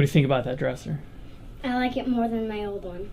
do you think about that dresser? I like it more than my old one.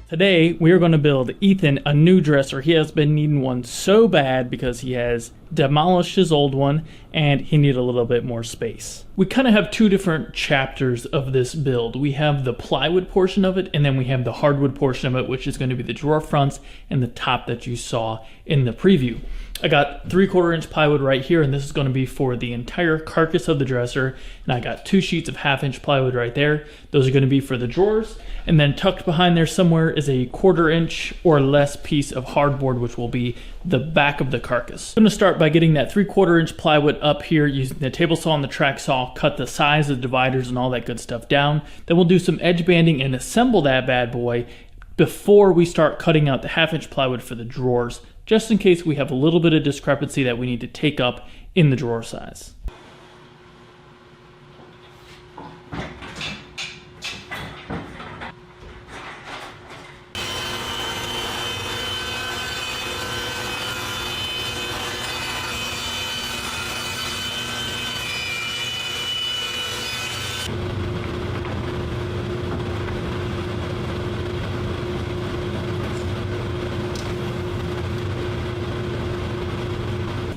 Today, we are going to build Ethan a new dresser. He has been needing one so bad because he has demolished his old one and he needed a little bit more space. We kind of have two different chapters of this build. We have the plywood portion of it, and then we have the hardwood portion of it, which is going to be the drawer fronts and the top that you saw in the preview. I got 3/4 inch plywood right here, and this is going to be for the entire carcass of the dresser. And I got 2 sheets of 1/2 inch plywood right there. Those are going to be for the drawers. And then tucked behind there somewhere is a 1/4 inch or less piece of hardboard, which will be the back of the carcass. I'm going to start by getting that 3/4 inch plywood up here using the table saw and the track saw, cut the size of the dividers and all that good stuff down. Then we'll do some edge banding and assemble that bad boy before we start cutting out the 1/2 inch plywood for the drawers, just in case we have a little bit of discrepancy that we need to take up in the drawer size.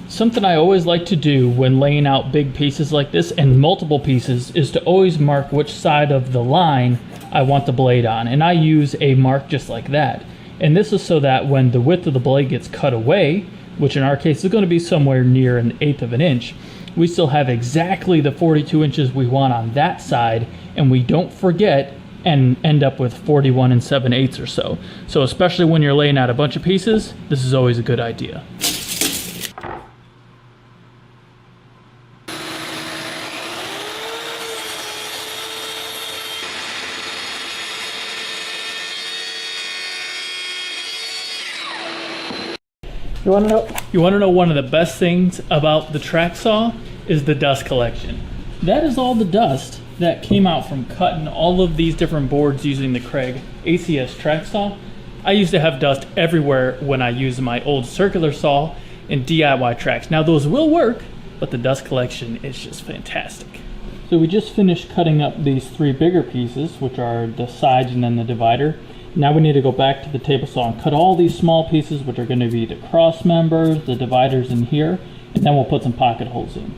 Something I always like to do when laying out big pieces like this and multiple pieces is to always mark which side of the line I want the blade on. And I use a mark just like that. And this is so that when the width of the blade gets cut away, which in our case is going to be somewhere near 1/8 of an inch, we still have exactly the 42 inches we want on that side, and we don't forget and end up with 41 7/8 or so. So especially when you're laying out a bunch of pieces, this is always a good idea. You want to know one of the best things about the track saw is the dust collection. That is all the dust that came out from cutting all of these different boards using the Craig ACS track saw. I used to have dust everywhere when I used my old circular saw and DIY tracks. Now those will work, but the dust collection is just fantastic. So we just finished cutting up these 3 bigger pieces, which are the sides and then the divider. Now we need to go back to the table saw and cut all these small pieces, which are going to be the cross members, the dividers in here, and then we'll put some pocket holes in.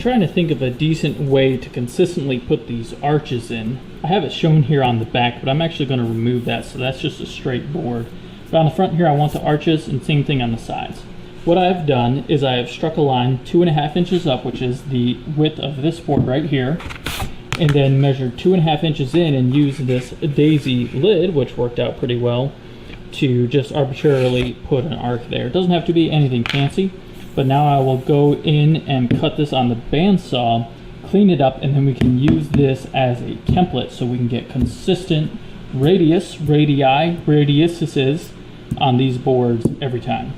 Trying to think of a decent way to consistently put these arches in. I have it shown here on the back, but I'm actually going to remove that, so that's just a straight board. But on the front here I want the arches, and same thing on the sides. What I've done is I have struck a line 2.5 inches up, which is the width of this board right here, and then measured 2.5 inches in and used this daisy lid, which worked out pretty well, to just arbitrarily put an arc there. It doesn't have to be anything fancy. But now I will go in and cut this on the bandsaw, clean it up, and then we can use this as a template so we can get consistent radiuses on these boards every time.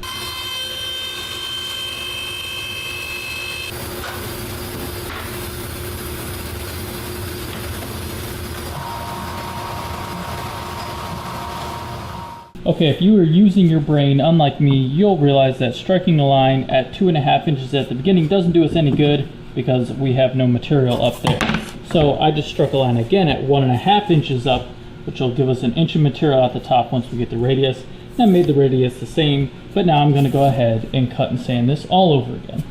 Okay, if you are using your brain, unlike me, you'll realize that striking a line at 2.5 inches at the beginning doesn't do us any good because we have no material up there. So I just struck a line again at 1.5 inches up, which will give us an inch of material at the top once we get the radius. And I made the radius the same, but now I'm going to go ahead and cut and sand this all over again.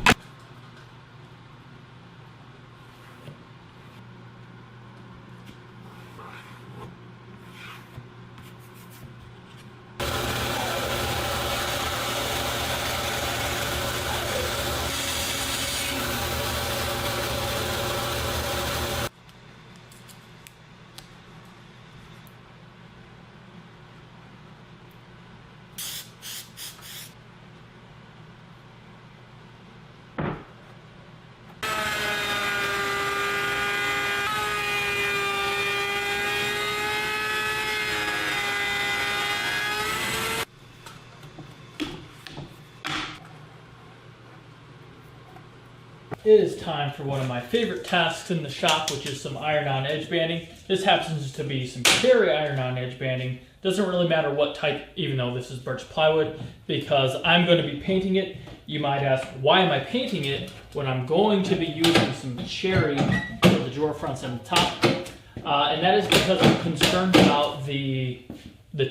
It is time for one of my favorite tasks in the shop, which is some iron-on edge banding. This happens to be some cherry iron-on edge banding. Doesn't really matter what type, even though this is birch plywood, because I'm going to be painting it. You might ask, why am I painting it when I'm going to be using some cherry for the drawer fronts and the top? And that is because I'm concerned about the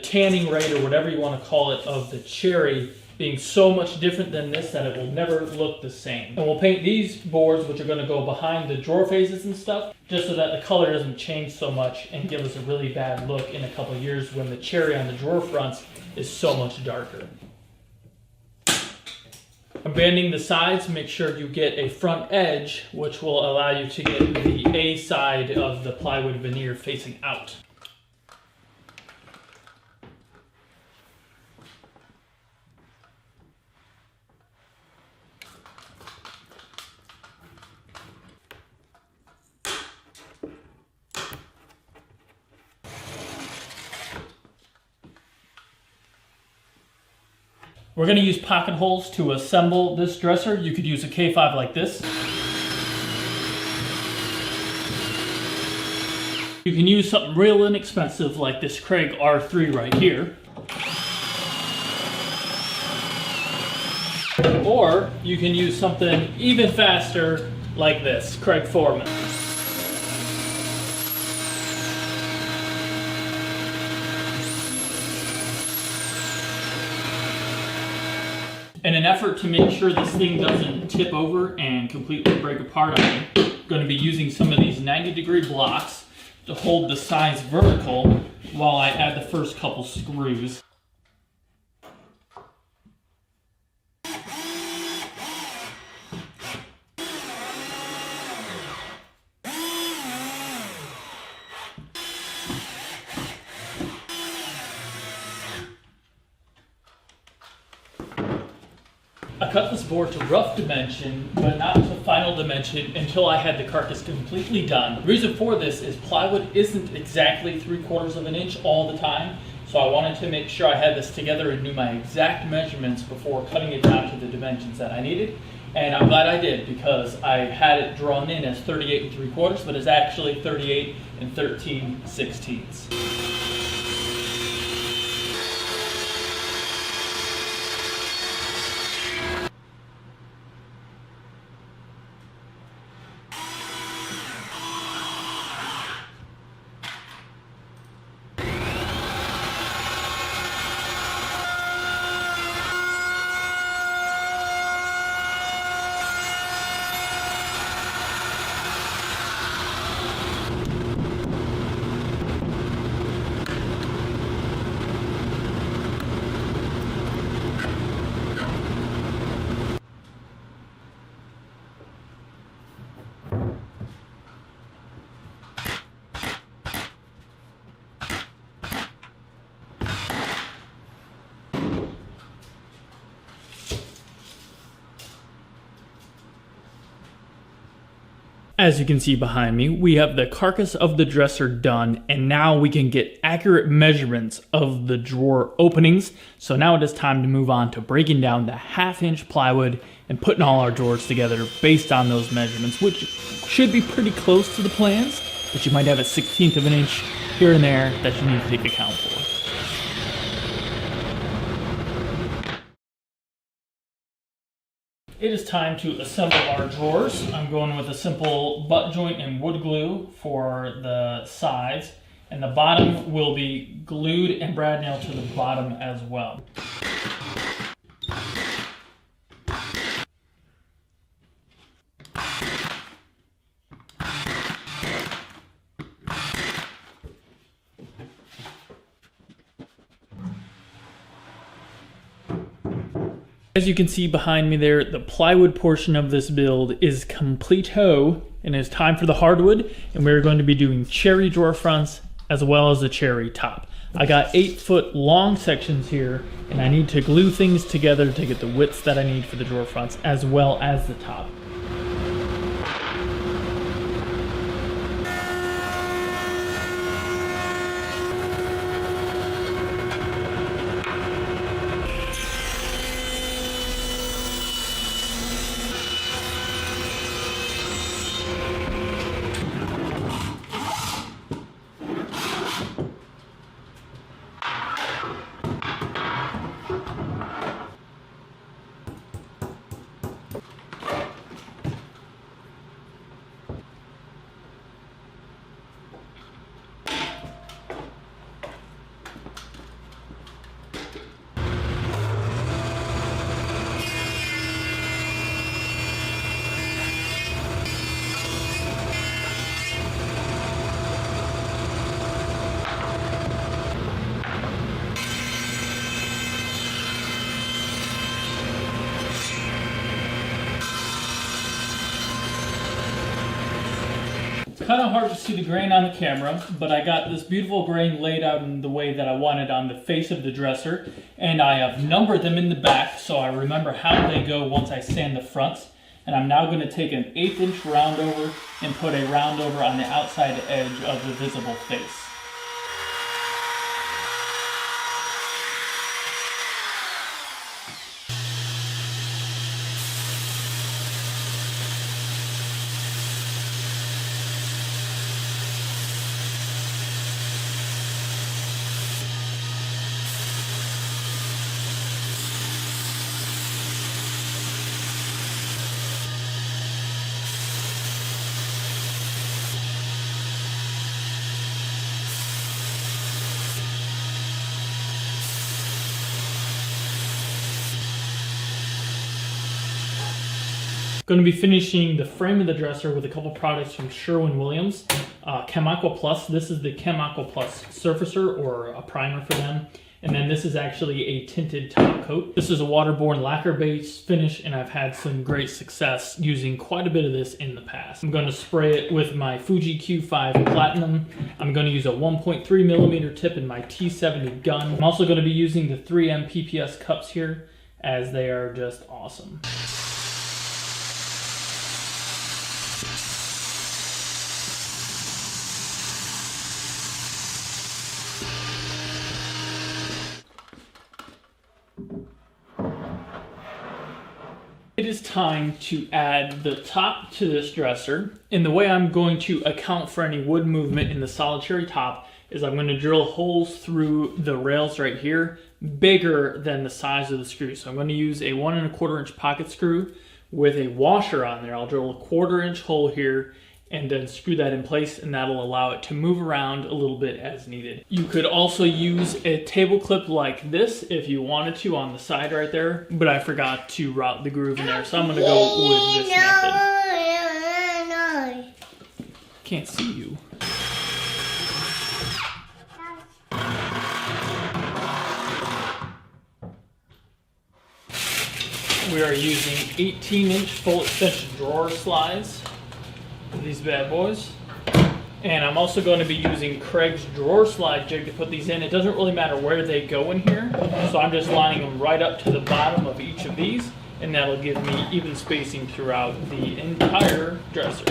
tanning rate, or whatever you want to call it, of the cherry being so much different than this that it will never look the same. And we'll paint these boards, which are going to go behind the drawer faces and stuff, just so that the color doesn't change so much and give us a really bad look in a couple of years when the cherry on the drawer fronts is so much darker. I'm banding the sides. Make sure you get a front edge, which will allow you to get the A side of the plywood veneer facing out. We're going to use pocket holes to assemble this dresser. You could use a K5 like this. You can use something real inexpensive like this Craig R3 right here. Or you can use something even faster like this, Craig Foreman. In an effort to make sure this thing doesn't tip over and completely break apart, I'm going to be using some of these 90-degree blocks to hold the sides vertical while I add the first couple screws. I cut this board to rough dimension, but not to final dimension until I had the carcass completely done. The reason for this is plywood isn't exactly 3/4 of an inch all the time, so I wanted to make sure I had this together and knew my exact measurements before cutting it down to the dimensions that I needed. And I'm glad I did, because I had it drawn in as 38 3/4, but it's actually 38 13/16. As you can see behind me, we have the carcass of the dresser done, and now we can get accurate measurements of the drawer openings. So now it is time to move on to breaking down the 1/2-inch plywood and putting all our drawers together based on those measurements, which should be pretty close to the plans, but you might have a 1/16 of an inch here and there that you need to take account for. It is time to assemble our drawers. I'm going with a simple butt joint and wood glue for the sides, and the bottom will be glued and brad nailed to the bottom as well. As you can see behind me there, the plywood portion of this build is complete-o, and it's time for the hardwood, and we're going to be doing cherry drawer fronts as well as a cherry top. I got 8-foot long sections here, and I need to glue things together to get the widths that I need for the drawer fronts as well as the top. kind of hard to see the grain on the camera, but I got this beautiful grain laid out in the way that I wanted on the face of the dresser, and I have numbered them in the back so I remember how they go once I sand the fronts. And I'm now going to take an 1/8 inch round over and put a round over on the outside edge of the visible face. Going to be finishing the frame of the dresser with a couple products from Sherwin-Williams. Chemical Plus, this is the Chemical Plus surfacer or a primer for them. And then this is actually a tinted top coat. This is a waterborne lacquer base finish, and I've had some great success using quite a bit of this in the past. I'm going to spray it with my Fuji Q5 Platinum. I'm going to use a 1.3mm tip in my T70 gun. I'm also going to be using the 3M PPS cups here, as they are just awesome. It is time to add the top to this dresser, and the way I'm going to account for any wood movement in the solid cherry top is I'm going to drill holes through the rails right here, bigger than the size of the screw. So I'm going to use a 1 1/4 inch pocket screw with a washer on there. I'll drill a 1/4 inch hole here and then screw that in place, and that'll allow it to move around a little bit as needed. You could also use a table clip like this if you wanted to on the side right there, but I forgot to route the groove in there, so I'm gonna go with this method. Can't see you. We are using 18-inch full extension drawer slides. These bad boys. And I'm also going to be using Craig's drawer slide jig to put these in. It doesn't really matter where they go in here, so I'm just lining them right up to the bottom of each of these, and that'll give me even spacing throughout the entire dresser.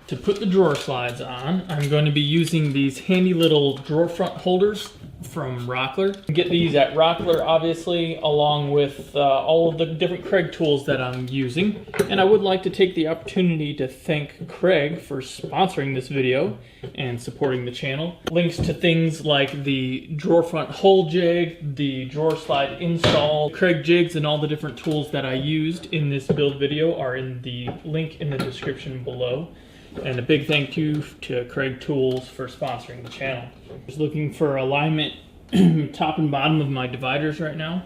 To put the drawer slides on, I'm going to be using these handy little drawer front holders from Rockler. You get these at Rockler, obviously, along with all of the different Craig tools that I'm using. And I would like to take the opportunity to thank Craig for sponsoring this video and supporting the channel. Links to things like the drawer front hole jig, the drawer slide install, Craig jigs, and all the different tools that I used in this build video are in the link in the description below. And a big thank you to Craig Tools for sponsoring the channel. Just looking for alignment top and bottom of my dividers right now,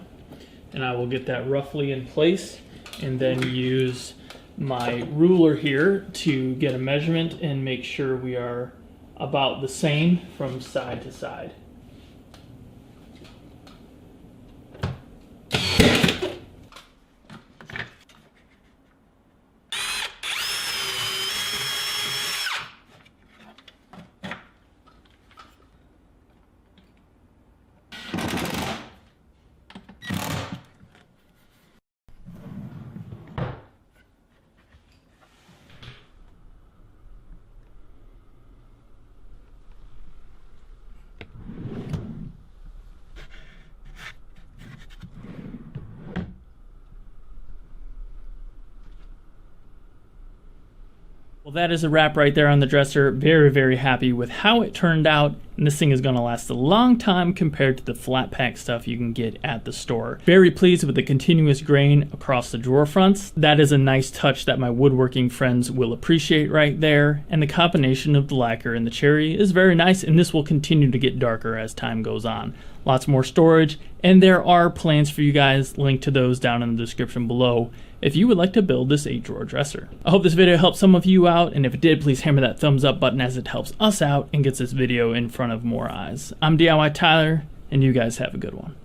and I will get that roughly in place and then use my ruler here to get a measurement and make sure we are about the same from side to side. Well, that is a wrap right there on the dresser. Very, very happy with how it turned out. And this thing is going to last a long time compared to the flat pack stuff you can get at the store. Very pleased with the continuous grain across the drawer fronts. That is a nice touch that my woodworking friends will appreciate right there. And the combination of the lacquer and the cherry is very nice, and this will continue to get darker as time goes on. Lots more storage, and there are plans for you guys, linked to those down in the description below, if you would like to build this 8-drawer dresser. I hope this video helped some of you out, and if it did, please hammer that thumbs up button as it helps us out and gets this video in front of more eyes. I'm DIY Tyler, and you guys have a good one.